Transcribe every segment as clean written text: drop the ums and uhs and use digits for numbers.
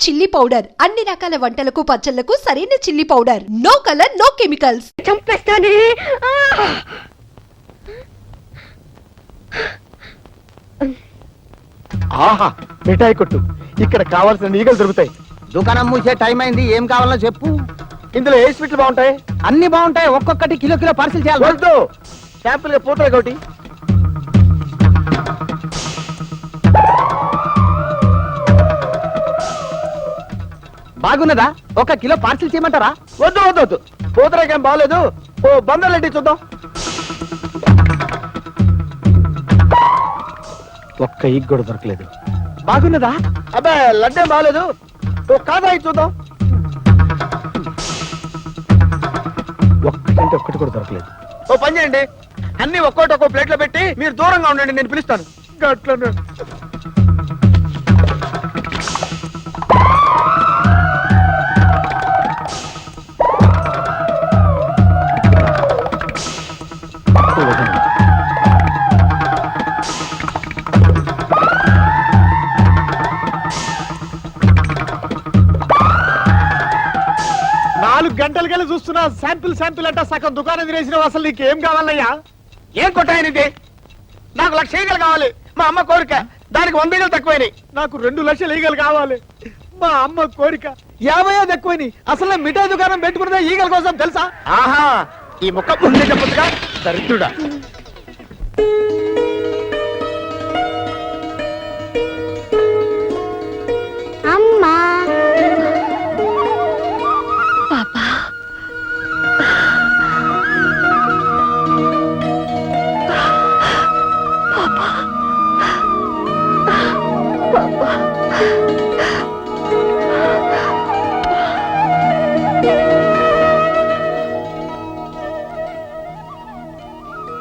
Chilli powder అన్ని రకాల వంటలకు పచ్చళ్లకు సరైన chilli powder. No colour no chemicals. చంపేస్తానే. ఆహా మిఠాయి కొట్టు. ఇక్కడ కావాల్సిన ఈగలు దొరుకుతాయి. దుకాణం మూసే టైం అయింది. ఏం కావాలో చెప్పు. ఇందులో ఏ స్వీట్లు బాగుంటాయి? అన్ని బాగుంటాయి. ఒక్కొక్కటి కిలో కిలో పార్సిల్ చేయాలి. వద్దు, శాంపుల్ గా పోతాయి ఒకటి. బాగున్నదా? ఒక కిలో పార్సిల్ చేయమంటారా? వద్దు వద్దు వద్దు, పూతరేకేం బాగలేదు. ఓ బందర్లెట్టి చూద్దాం. ఒక్క ఈగ కూడా దొరకలేదు. బాగున్నదా? అబ్బా లడ్డేం బాగలేదు. ఓ కాదాయి చూద్దాం. ఒక్కటంటే ఒక్కటి కూడా దొరకలేదు. ఓ పని చేయండి, అన్ని ఒక్కోటి ఒక్కో ప్లేట్ లో పెట్టి మీరు దూరంగా ఉండండి, నేను పిలుస్తాను. గట్లనే గంటలకెళ్ళి చూస్తున్నా. శాంపిల్ అంట సగం దుకాణం తినేసినావు. అసలు నీకు ఏం కావాలయ్యా? ఏం కొట్టాయనిది? నాకు 1,00,000 ఈగలు కావాలి. మా అమ్మ కోరిక. దానికి 100 ఈగలు తక్కువైనాయి. నాకు 2 లక్షల ఈగలు కావాలి. మా అమ్మ కోరిక 50 ఎక్కువైనాయి. అసలు మిఠాయి దుకాణం పెట్టుకున్నదే ఈగల కోసం తెలుసా? ఆహా, ఈ ముక్క ముందే చెప్పొచ్చుగా దరిద్రుడా. అమ్మా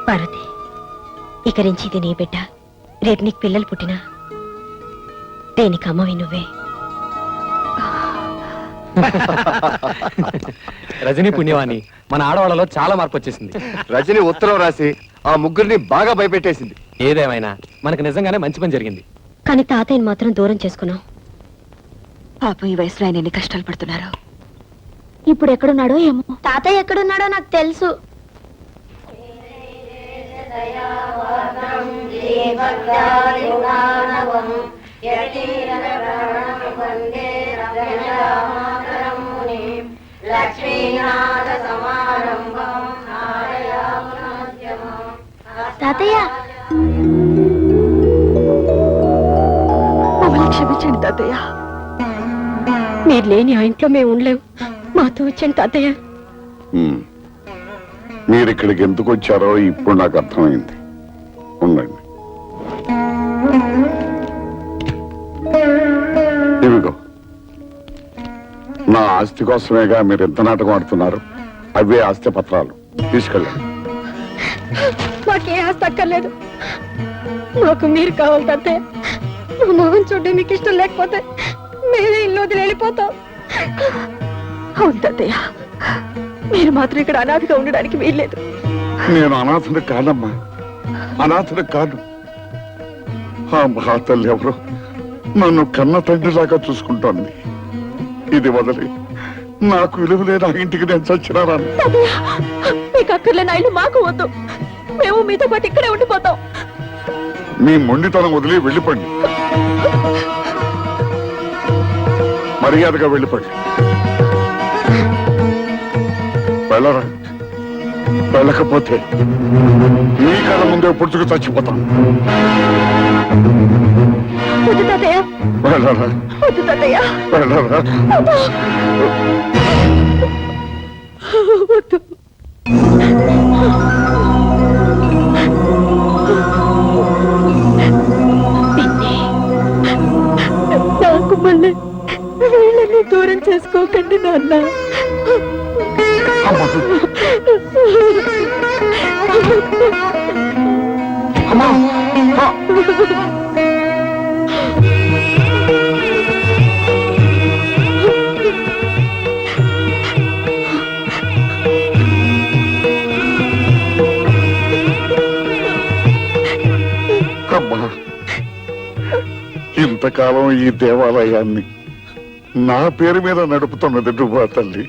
పార్వతి, ఇక నుంచి ఇది నీ బిడ్డ. రేపు నీకు పిల్లలు పుట్టినా దేనికి అమ్మవి నువ్వే. రజనీ పుణ్యవాణి, మన ఆడవాళ్ళలో చాలా మార్పు వచ్చేసింది. రజనీ ఉత్తరం రాసి ఆ ముగ్గురిని బాగా భయపెట్టేసింది. ఏదేమైనా మనకు నిజంగానే మంచి పని జరిగింది. కానీ తాతయ్యని మాత్రం దూరం చేసుకున్నాం. పాపం ఈ వయసులో ఆయన ఎన్ని కష్టాలు పడుతున్నారు. ఇప్పుడు ఎక్కడున్నాడో ఏమో. తాతయ్య ఎక్కడున్నాడో నాకు తెలుసు. తాతయ్య మమ్మల్ని క్షమించండి తాతయ్య. మీరు లేని ఆ ఇంట్లో మేము ఉండలేవు. మాతో వచ్చండి తాతయ్య. మీరు ఇక్కడికి ఎందుకు వచ్చారో ఇప్పుడు నాకు అర్థమైంది. ఉండండి. ఇవిగో నా ఆస్తి కోసమేగా మీరు ఎంత నాటకం ఆడుతున్నారు. అవే ఆస్తి పత్రాలు తీసుకెళ్ళండి. మాకే ఆస్తి అక్కర్లేదు. మాకు మీరు కావాలి తాతయ్య. మా మొహం చూడ్డం మీకు ఇష్టం లేకపోతే మేమే ఇల్లు వదిలి వెళ్ళిపోతాం. అవును తాతయ్య, మీరు మాత్రం ఇక్కడ అనాథగా ఉండడానికి వీల్లేదు. నేను అనాథను కాదమ్మా, అనాథను కాదు. ఆ మహాతల్లి ఎవరో నన్ను కన్న తండ్రిలాగా చూసుకుంటోంది. ఇది వదిలి నాకు విలువ లేని ఆ ఇంటికి నేను చచ్చినారాను. మీకు అక్కర్లేని ఇల్లు మాకు వద్దు. మేము మీతో పాటు ఇక్కడే ఉండిపోతాం. మీ మొండితనం వదిలి వెళ్ళిపోండి. మర్యాదగా వెళ్ళిపోండి. వెళ్ళరా. వెళ్ళకపోతే మీ కళ్ళ ముందే పుడుచుకు చచ్చిపోతాం. వద్దు తాతయ్య. వెళ్ళరా. వద్దు తాతయ్య. వెళ్ళరా. వద్దు. నాకు మళ్ళీ వీళ్ళని దూరం చేసుకోకండి నాన్న. అమ్మా. ఇంతకాలం ఈ దేవాలయాన్ని నా పేరు మీద నడుపుతున్నది నువ్వా తల్లి?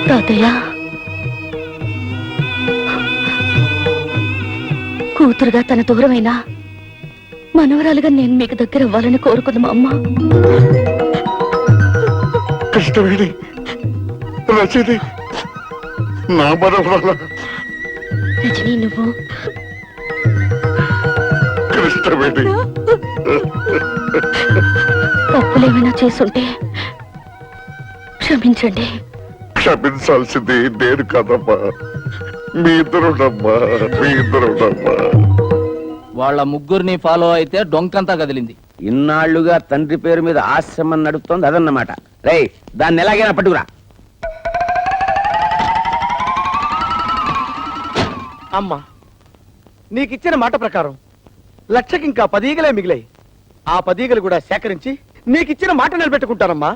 తాతయ్య, కూతురుగా తన దూరమైనా మనవరాలుగా నేను మీకు దగ్గర అవ్వాలని కోరుకుంది మా అమ్మ. కృష్ణవేణి, రచని, నా మనవరాల రజనీ, నువ్వు కృష్ణవేణి. తప్పులేమైనా చేసుంటే క్షమించండి. క్షమించాల్సింది నేను కాదమ్మా, మీ ఇద్దరునమ్మా, మీ ఇద్దరునమ్మా. వాళ్ళ ముగ్గురిని ఫాలో అయితే డొంకంతా కదిలింది. ఇన్నాళ్లుగా తండ్రి పేరు మీద ఆశ్రమం నడుపుతోంది అదన్నమాట. రేయ్, దాన్ని ఎలాగైనా పట్టుకురా. అమ్మా, నీకిచ్చిన మాట ప్రకారం లక్షకి ఇంకా 10 ఈగలే మిగిలాయి. ఆ 10 ఈగలు కూడా సేకరించి నీకిచ్చిన మాట నిలబెట్టుకుంటానమ్మా.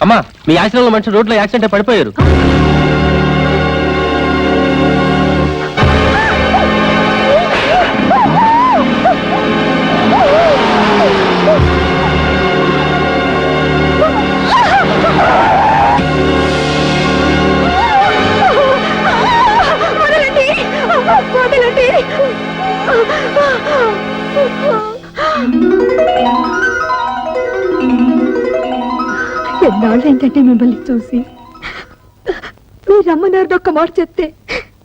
అమ్మా, మీ ఆశ్రమంలో మనిషి రోడ్లో యాక్సిడెంట్ అయి పడిపోయారు. ఎన్నాళ్ళు ఏంటంటే మిమ్మల్ని చూసి మీరు రమ్మన్నారు ఒక్క మాట చెప్తే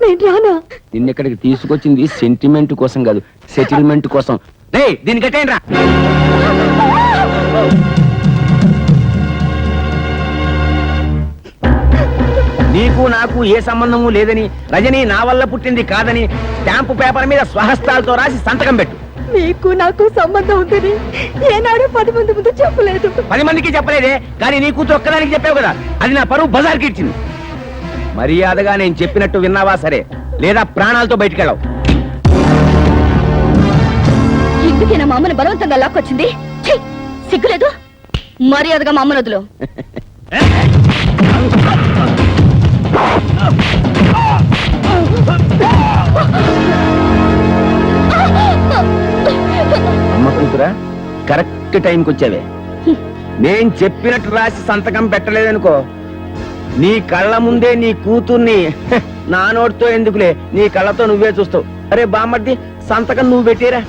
నేను రానా? నిన్నెక్కడికి తీసుకొచ్చింది సెంటిమెంట్ కోసం కాదు, సెటిల్మెంట్ కోసం. రేయ్, దీన్ని కట్టేయండి రా. నీకు నాకు ఏ సంబంధము లేదని, రజనీ నా వల్ల పుట్టింది కాదని స్టాంపు పేపర్ మీద స్వహస్తాలతో రాసి సంతకం పెట్టు. మీకు నాకు సంబంధం ఉందని ఏనాడు 10 మంది ముందు చెప్పలేదు. 10 మందికి చెప్పలేదే, కానీ నీ కూతురు ఒక్కదానికి చెప్పావు కదా, అది నా పరువు బజార్కి ఇచ్చింది. మర్యాదగా నేను చెప్పినట్టు విన్నావా సరే, లేదా ప్రాణాలతో బయటికెళ్ళవు. ఇందుకే నా మామని బలవంతంగా లాక్కొచ్చింది. ఛీ, సిగ్గులేదు? మర్యాదగా మా అమ్మను వదులు. అమ్మ కూతురా, కరెక్ట్ టైంకి వచ్చావే. నేను చెప్పినట్టు రాసి సంతకం పెట్టలేదనుకో, నీ కళ్ళ ముందే నీ కూతుర్ని నా నోటితో ఎందుకులే, నీ కళ్ళతో నువ్వే చూస్తావు. అరే బామ్మర్ది, సంతకం నువ్వు పెట్టేరా.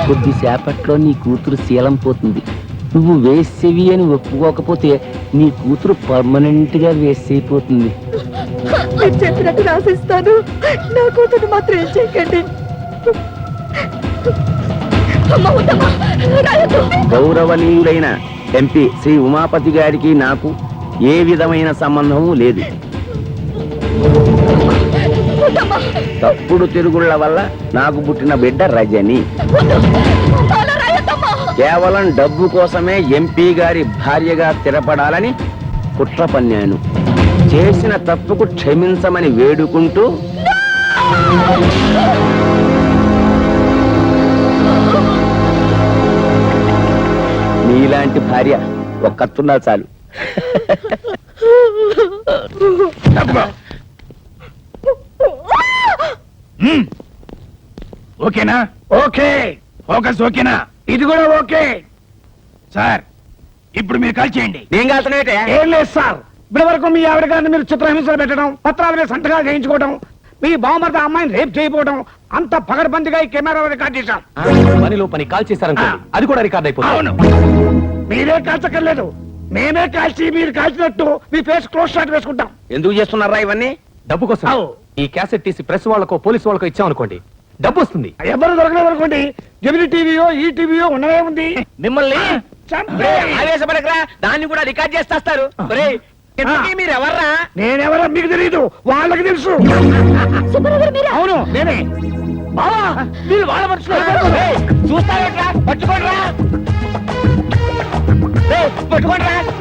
కొద్దిసేపట్లో నీ కూతురు శీలం పోతుంది. నువ్వు వేసేవి అని ఒప్పుకోకపోతే నీ కూతురు పర్మనెంట్ గా వేసైపోతుంది. మీరు చెప్పినట్టు రాసిస్తాను, నా కూతురు మాత్రం ఏం చేయకండి. గౌరవనీయులైన ఎంపీ శ్రీ ఉమాపతి గారికి నాకు ఏ విధమైన సంబంధము లేదు. తప్పుడు తిరుగుళ్ళ వల్ల నాకు పుట్టిన బిడ్డ రజని. కేవలం డబ్బు కోసమే ఎంపీ గారి భార్యగా స్థిరపడాలని కుట్ర పన్నాను. చేసిన తప్పుకు క్షమించమని వేడుకుంటూ నీలాంటి భార్య ఒక్కతున్నా చాలు. ఓకేనా? ఓకే. ఫోకస్ ఓకేనా? ఇది కూడా ఓకే సార్. ఇప్పుడు మీరు కాల్ చేయండి. నేను కాల్తున్నట్టే. ఏం లేదు సార్, ఇప్పటి వరకు మీ ఆవిడ గారిని మీరు చిత్రహింసలు పెట్టడం, పత్రాల మీద సంతకాలు చేయించుకోవడం, మీ బావమరిది అమ్మాయిని రేప్ చేయకపోవడం అంత పగడబందిగా ఈ కెమెరా రికార్డ్ చేశాం. పనిలో పని కాల్ చేశారనుకోండి, అది కూడా రికార్డ్ అయిపోతుంది. అవును, మీరే కాల్చక్కర్లేదు, మేమే కాల్చి మీరు కాల్చినట్టు మీ ఫేస్ క్లోజ్ షాట్ వేసుకుంటాం. ఎందుకు చేస్తున్నారా ఇవన్నీ? డబ్బు కోసం. ఈ క్యాసెట్ తీసి ప్రెస్ వాళ్ళకో పోలీసు వాళ్ళకో ఇచ్చామనుకోండి, డబ్బు వస్తుంది. ఎవరు దొరకలేదు అనుకోండి, జమిని టీవీయో ఈ టీవీయో ఉన్నదే ఉంది. మిమ్మల్ని ఆవేశపడకరా, దాన్ని కూడా రికార్డ్ చేస్తారు. మీరు ఎవర్రా? నేనెవరో మీకు తెలియదు, వాళ్ళకి తెలుసు. అవును, నేనే. బావా, మీరు వాళ్ళ మనుషులు. చూస్తారా? పట్టుకోండి. పట్టుకోండి